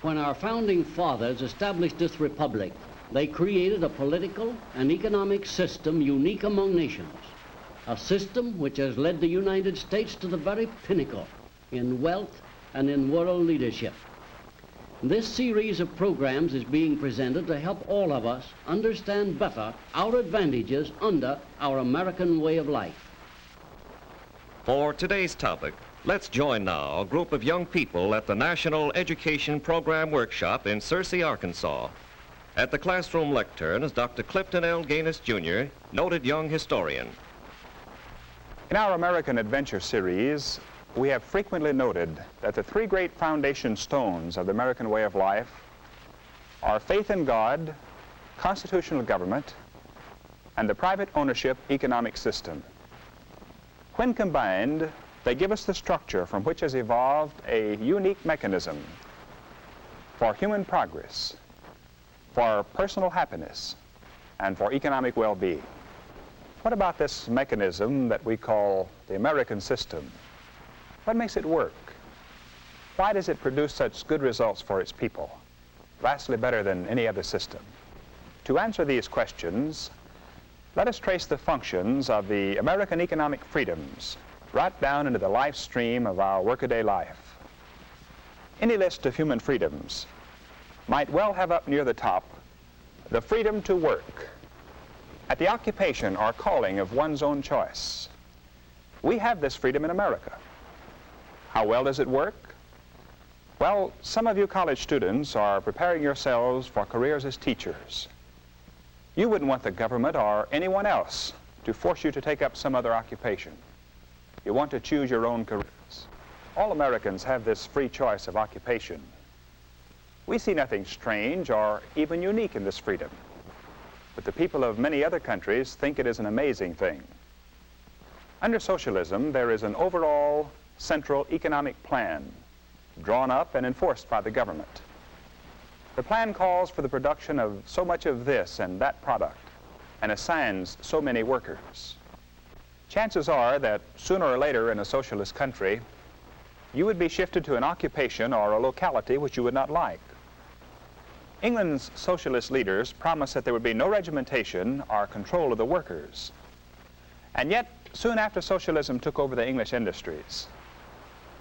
When our founding fathers established this republic, they created a political and economic system unique among nations, a system which has led the United States to the very pinnacle in wealth and in world leadership. This series of programs is being presented to help all of us understand better our advantages under our American way of life. For today's topic, let's join now a group of young people at the National Education Program Workshop in Searcy, Arkansas. At the classroom lectern is Dr. Clifton L. Gaines, Jr., noted young historian. In our American Adventure series, we have frequently noted that the three great foundation stones of the American way of life are faith in God, constitutional government, and the private ownership economic system. When combined, they give us the structure from which has evolved a unique mechanism for human progress, for personal happiness, and for economic well-being. What about this mechanism that we call the American system? What makes it work? Why does it produce such good results for its people, vastly better than any other system? To answer these questions, let us trace the functions of the American economic freedoms right down into the life stream of our workaday life. Any list of human freedoms might well have up near the top the freedom to work at the occupation or calling of one's own choice. We have this freedom in America. How well does it work? Well, some of you college students are preparing yourselves for careers as teachers. You wouldn't want the government or anyone else to force you to take up some other occupation. You want to choose your own careers. All Americans have this free choice of occupation. We see nothing strange or even unique in this freedom, but the people of many other countries think it is an amazing thing. Under socialism, there is an overall central economic plan drawn up and enforced by the government. The plan calls for the production of so much of this and that product and assigns so many workers. Chances are that sooner or later in a socialist country, you would be shifted to an occupation or a locality which you would not like. England's socialist leaders promised that there would be no regimentation or control of the workers. And yet, soon after socialism took over the English industries,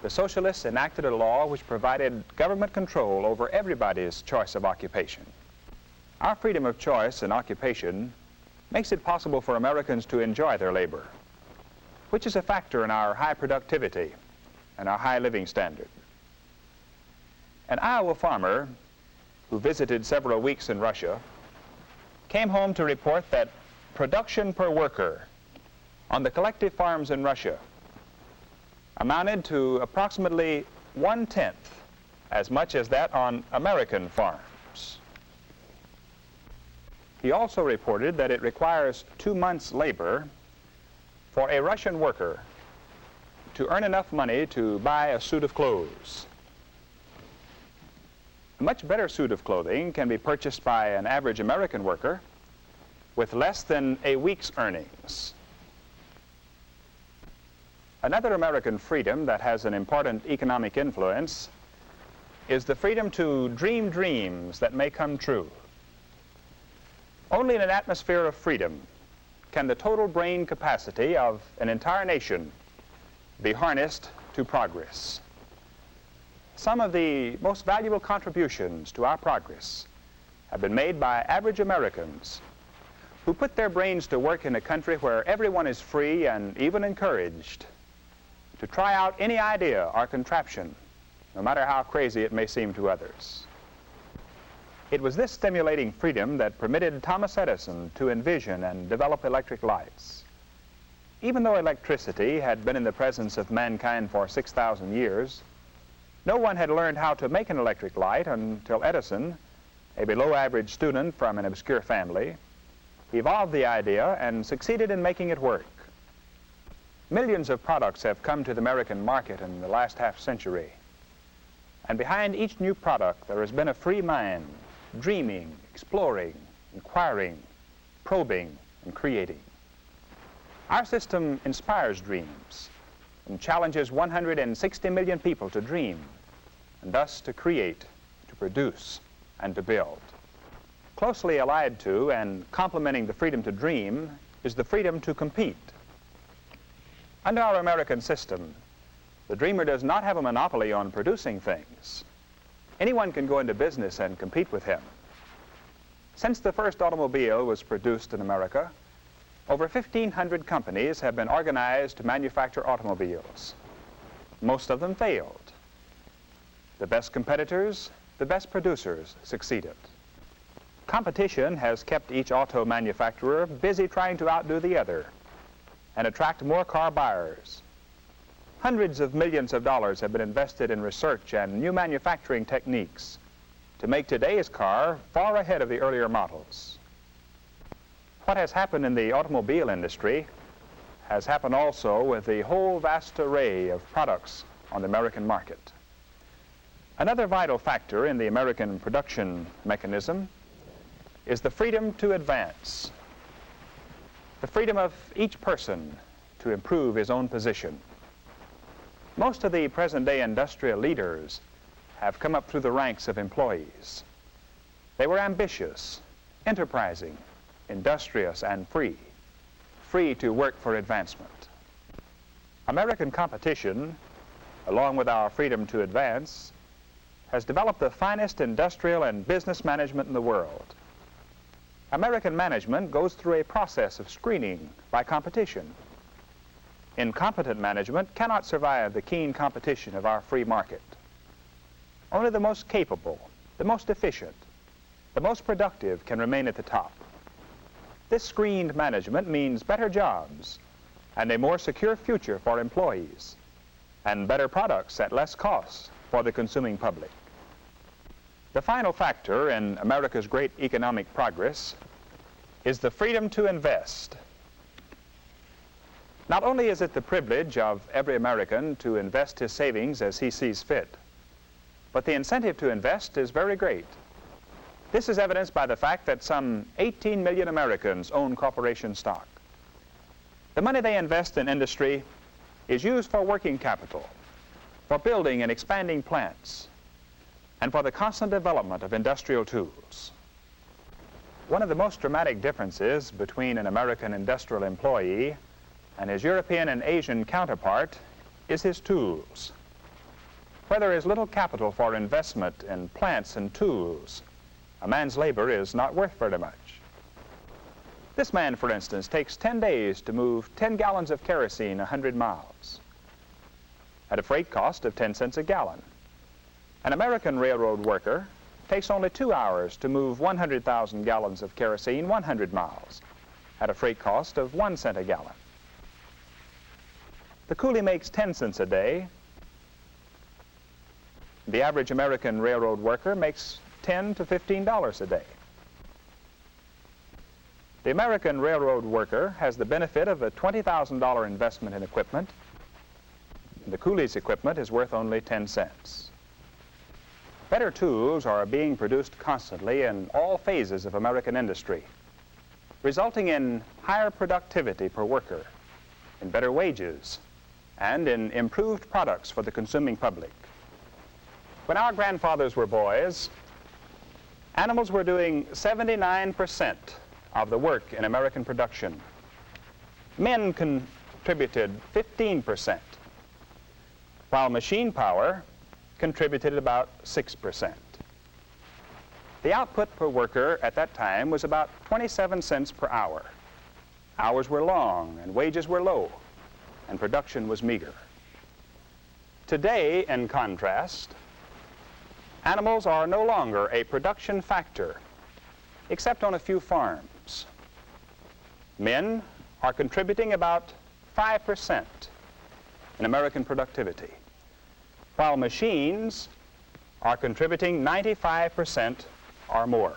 the socialists enacted a law which provided government control over everybody's choice of occupation. Our freedom of choice in occupation makes it possible for Americans to enjoy their labor, which is a factor in our high productivity and our high living standard. An Iowa farmer who visited several weeks in Russia came home to report that production per worker on the collective farms in Russia amounted to approximately 1/10 as much as that on American farms. He also reported that it requires 2 months' labor for a Russian worker to earn enough money to buy a suit of clothes. A much better suit of clothing can be purchased by an average American worker with less than a week's earnings. Another American freedom that has an important economic influence is the freedom to dream dreams that may come true. Only in an atmosphere of freedom can the total brain capacity of an entire nation be harnessed to progress. Some of the most valuable contributions to our progress have been made by average Americans who put their brains to work in a country where everyone is free and even encouraged to try out any idea or contraption, no matter how crazy it may seem to others. It was this stimulating freedom that permitted Thomas Edison to envision and develop electric lights. Even though electricity had been in the presence of mankind for 6,000 years, no one had learned how to make an electric light until Edison, a below-average student from an obscure family, evolved the idea and succeeded in making it work. Millions of products have come to the American market in the last half-century. And behind each new product, there has been a free mind, dreaming, exploring, inquiring, probing, and creating. Our system inspires dreams and challenges 160 million people to dream, and thus to create, to produce, and to build. Closely allied to and complementing the freedom to dream is the freedom to compete. Under our American system, the dreamer does not have a monopoly on producing things. Anyone can go into business and compete with him. Since the first automobile was produced in America, over 1,500 companies have been organized to manufacture automobiles. Most of them failed. The best competitors, the best producers succeeded. Competition has kept each auto manufacturer busy trying to outdo the other and attract more car buyers. Hundreds of millions of dollars have been invested in research and new manufacturing techniques to make today's car far ahead of the earlier models. What has happened in the automobile industry has happened also with the whole vast array of products on the American market. Another vital factor in the American production mechanism is the freedom to advance, the freedom of each person to improve his own position. Most of the present-day industrial leaders have come up through the ranks of employees. They were ambitious, enterprising, industrious, and free to work for advancement. American competition, along with our freedom to advance, has developed the finest industrial and business management in the world. American management goes through a process of screening by competition. Incompetent management cannot survive the keen competition of our free market. Only the most capable, the most efficient, the most productive can remain at the top. This screened management means better jobs and a more secure future for employees and better products at less cost for the consuming public. The final factor in America's great economic progress is the freedom to invest. Not only is it the privilege of every American to invest his savings as he sees fit, but the incentive to invest is very great. This is evidenced by the fact that some 18 million Americans own corporation stock. The money they invest in industry is used for working capital, for building and expanding plants, and for the constant development of industrial tools. One of the most dramatic differences between an American industrial employee and his European and Asian counterpart is his tools. Where there is little capital for investment in plants and tools, a man's labor is not worth very much. This man, for instance, takes 10 days to move 10 gallons of kerosene 100 miles at a freight cost of 10 cents a gallon. An American railroad worker takes only 2 hours to move 100,000 gallons of kerosene 100 miles at a freight cost of 1 cent a gallon. The coolie makes 10 cents a day. The average American railroad worker makes $10 to $15 a day. The American railroad worker has the benefit of a $20,000 investment in equipment. The coolie's equipment is worth only 10 cents. Better tools are being produced constantly in all phases of American industry, resulting in higher productivity per worker, in better wages, and in improved products for the consuming public. When our grandfathers were boys, animals were doing 79% of the work in American production. Men contributed 15%, while machine power contributed about 6%. The output per worker at that time was about 27 cents per hour. Hours were long and wages were low, and production was meager. Today, in contrast, animals are no longer a production factor, except on a few farms. Men are contributing about 5% in American productivity, while machines are contributing 95% or more.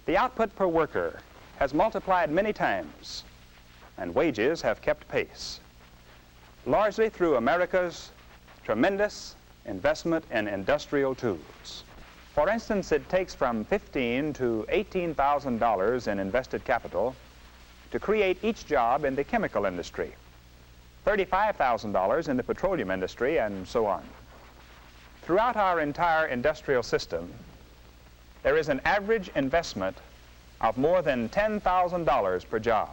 The output per worker has multiplied many times, and wages have kept pace, largely through America's tremendous investment in industrial tools. For instance, it takes from $15,000 to $18,000 in invested capital to create each job in the chemical industry, $35,000 in the petroleum industry, and so on. Throughout our entire industrial system, there is an average investment of more than $10,000 per job.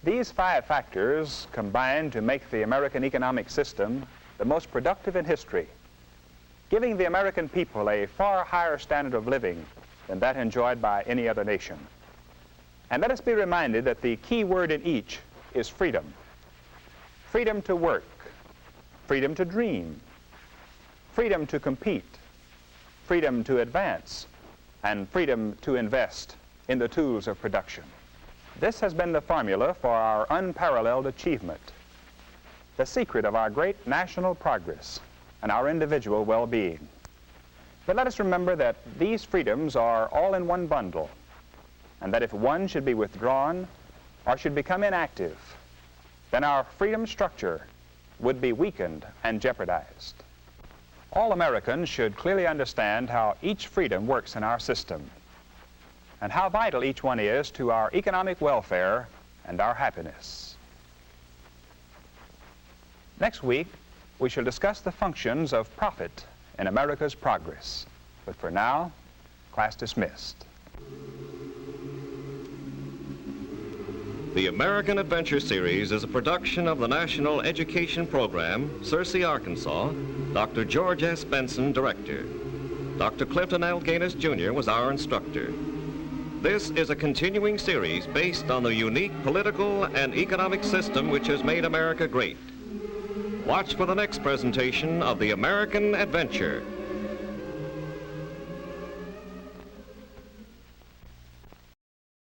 These 5 factors combine to make the American economic system the most productive in history, giving the American people a far higher standard of living than that enjoyed by any other nation. And let us be reminded that the key word in each is freedom. Freedom to work, freedom to dream, freedom to compete, freedom to advance, and freedom to invest in the tools of production. This has been the formula for our unparalleled achievement, the secret of our great national progress and our individual well-being. But let us remember that these freedoms are all in one bundle, and that if one should be withdrawn or should become inactive, then our freedom structure would be weakened and jeopardized. All Americans should clearly understand how each freedom works in our system and how vital each one is to our economic welfare and our happiness. Next week, we shall discuss the functions of profit in America's progress. But for now, class dismissed. The American Adventure Series is a production of the National Education Program, Searcy, Arkansas. Dr. George S. Benson, director. Dr. Clifton L. Gaines, Jr. was our instructor. This is a continuing series based on the unique political and economic system which has made America great. Watch for the next presentation of the American Adventure.